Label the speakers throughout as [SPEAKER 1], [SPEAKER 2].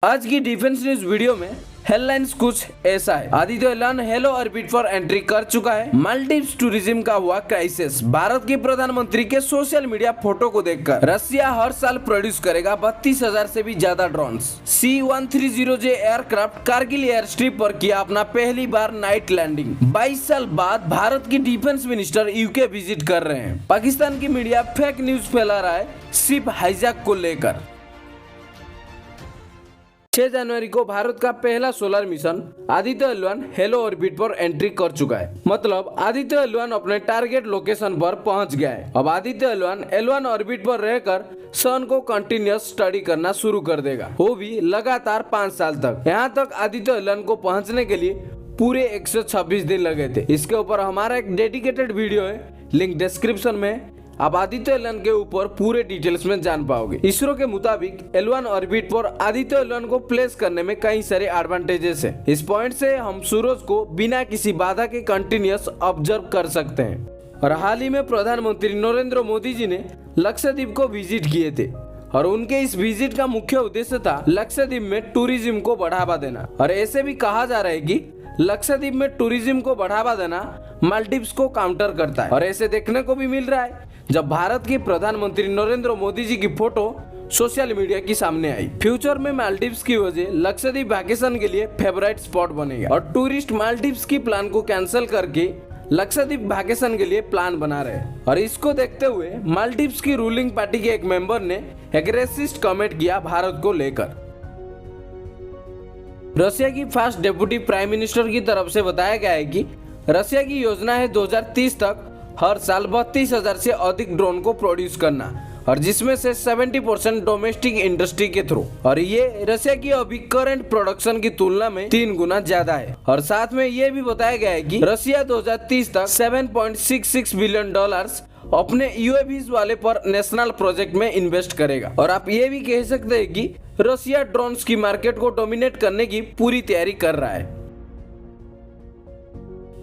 [SPEAKER 1] आज की defence news video में हेडलाइंस कुछ ऐसा है। आदित्य एल हेलो ऑर्बिट पर एंट्री कर चुका है। मालदीव्स टूरिज्म का हुआ क्राइसिस। भारत के प्रधानमंत्री के सोशल मीडिया फोटो को देखकर रसिया हर साल प्रोड्यूस करेगा 32,000 से भी ज्यादा drones. C-130J aircraft Kargil air strip पर किया अपना पहली बार नाइट लैंडिंग। 22 साल बाद भारत की डिफेंस मिनिस्टर यूके विजिट कर रहे हैं। पाकिस्तान की मीडिया फेक न्यूज फैला रहा है शिप हाईजैक को लेकर। 6 जनवरी को भारत का पहला solar mission Aditya L hello orbit पर एंट्री कर चुका है। मतलब आदित्य एल अपने टारगेट लोकेशन पर पहुंच गया है। अब आदित्य एल ऑर्बिट पर रहकर सन को कंटिन्यूअस स्टडी करना शुरू कर देगा, वो भी लगातार 5 साल तक। यहाँ तक आदित्य एल को पहुँचने के लिए पूरे 126 दिन लगे थे। इसके ऊपर हमारा एक डेडिकेटेड वीडियो है, लिंक डिस्क्रिप्शन में। आप आदित्य एल के ऊपर पूरे डिटेल्स में जान पाओगे। इसरो के मुताबिक L1 ऑर्बिट पर आदित्य एल को प्लेस करने में कई सारे एडवांटेजेस है। इस पॉइंट से हम सूरज को बिना किसी बाधा के कंटिन्यूअस ऑब्जर्व कर सकते हैं। और हाल ही में प्रधानमंत्री नरेंद्र मोदी जी ने लक्षद्वीप को विजिट किए थे और उनके इस विजिट का मुख्य उद्देश्य था लक्षद्वीप में टूरिज्म को बढ़ावा देना। और ऐसे भी कहा जा रहा है कि लक्षद्वीप में टूरिज्म को बढ़ावा देना मालदीव्स को काउंटर करता है। और ऐसे देखने को भी मिल रहा है जब भारत के प्रधानमंत्री नरेंद्र मोदी जी की फोटो सोशल मीडिया की सामने आई। फ्यूचर में मालदीव्स की वजह लक्षद्वीप वैकेशन के लिए फेवरेट स्पॉट बनेगा और टूरिस्ट मालदीव्स की प्लान को कैंसिल करके लक्षद्वीप वैकेशन के लिए प्लान बना रहे हैं। और इसको देखते हुए मालदीव्स की रूलिंग पार्टी के एक मेंबर ने एक रेसिस्ट कमेंट किया भारत को लेकर। रशिया की फर्स्ट डेप्यूटी प्राइम मिनिस्टर की तरफ से बताया गया है कि रशिया की योजना है 2030 तक हर साल 32,000 से अधिक ड्रोन को प्रोड्यूस करना, और जिसमें से 70% डोमेस्टिक इंडस्ट्री के थ्रू। और ये रशिया की अभी करंट प्रोडक्शन की तुलना में 3 गुना ज्यादा है। और साथ में ये भी बताया गया है कि रशिया 2030 तक $7.66 बिलियन अपने UAVs वाले पर नेशनल प्रोजेक्ट में इन्वेस्ट करेगा। और आप ये भी कह सकते हैं कि रशिया ड्रोन्स की मार्केट को डोमिनेट करने की पूरी तैयारी कर रहा है।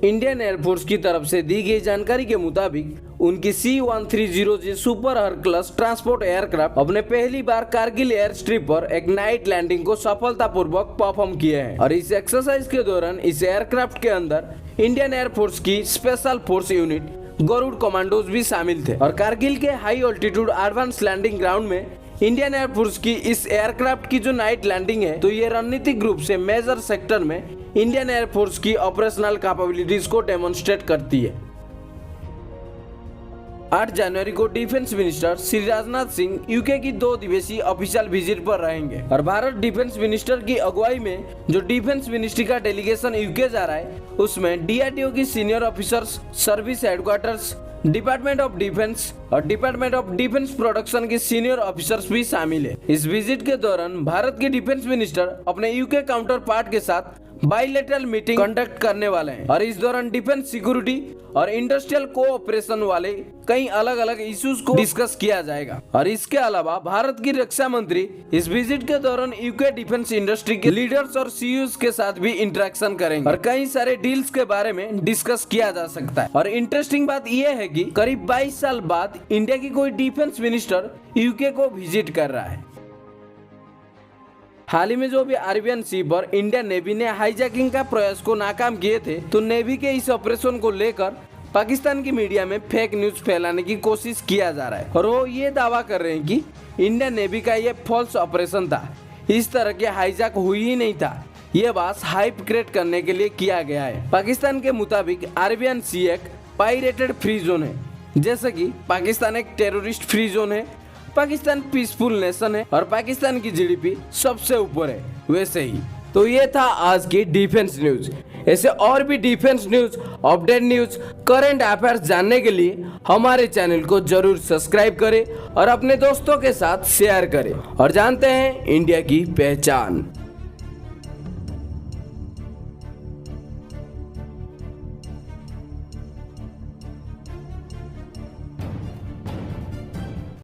[SPEAKER 1] इंडियन एयरफोर्स की तरफ से दी गई जानकारी के मुताबिक उनकी C-130J super Hercules transport aircraft अपने पहली बार कारगिल एयर स्ट्रिप पर एक नाइट लैंडिंग को सफलतापूर्वक परफॉर्म किए हैं। और इस एक्सरसाइज के दौरान इस एयरक्राफ्ट के अंदर इंडियन एयरफोर्स की special force unit Garud commandos भी शामिल थे। और कारगिल के high altitude advance landing ground में इंडियन एयरफोर्स की इस एयरक्राफ्ट की जो नाइट लैंडिंग है, तो ये रणनीतिक रूप से मेजर सेक्टर में इंडियन एयरफोर्स की ऑपरेशनल कैपेबिलिटीज को डेमोन्स्ट्रेट करती है। 8 जनवरी को defence minister Shri Rajnath Singh UK की 2 दिवसीय ऑफिशियल विजिट पर रहेंगे। और भारत डिफेंस मिनिस्टर की अगुवाई में जो डिफेंस मिनिस्ट्री का डेलीगेशन यूके जा रहा है, उसमें DRDO की senior officers, service headquarters, department of defence और डिपार्टमेंट ऑफ डिफेंस प्रोडक्शन के सीनियर ऑफिसर्स भी शामिल है। इस विजिट के दौरान भारत के डिफेंस मिनिस्टर अपने यूके काउंटर पार्ट के साथ बाइलेटरल मीटिंग कंडक्ट करने वाले हैं। और इस दौरान डिफेंस सिक्योरिटी और इंडस्ट्रियल कोऑपरेशन वाले कई अलग अलग इश्यूज को डिस्कस किया जाएगा। और इसके अलावा भारत की रक्षा मंत्री इस विजिट के दौरान यूके डिफेंस इंडस्ट्री के लीडर्स और CEOs के साथ भी इंटरेक्शन करेंगे और कई सारे डील्स के बारे में डिस्कस किया जा सकता है। और इंटरेस्टिंग बात यह है कि करीब 22 साल बाद इंडिया की कोई डिफेंस मिनिस्टर यूके को विजिट कर रहा है। हाल ही में जो भी अरेबियन सी पर इंडियन नेवी ने हाईजैकिंग का प्रयास को नाकाम किए थे, तो नेवी के इस ऑपरेशन को लेकर पाकिस्तान की मीडिया में फेक न्यूज फैलाने की कोशिश किया जा रहा है। और वो ये दावा कर रहे हैं कि इंडियन नेवी का ये फॉल्स ऑपरेशन था, इस तरह के हाईजैक हुई ही नहीं था, ये बात हाइप क्रिएट करने के लिए किया गया है। पाकिस्तान के मुताबिक अरेबियन सी एक पायरेटेड फ्री जोन है, जैसे कि पाकिस्तान एक टेररिस्ट फ्री जोन है, पाकिस्तान पीसफुल नेशन है और पाकिस्तान की GDP सबसे ऊपर है, वैसे ही। तो ये था आज की डिफेंस न्यूज। ऐसे और भी defence news, update news, current affairs जानने के लिए हमारे चैनल को जरूर सब्सक्राइब करें और अपने दोस्तों के साथ शेयर करें। और जानते हैं इंडिया की पहचान।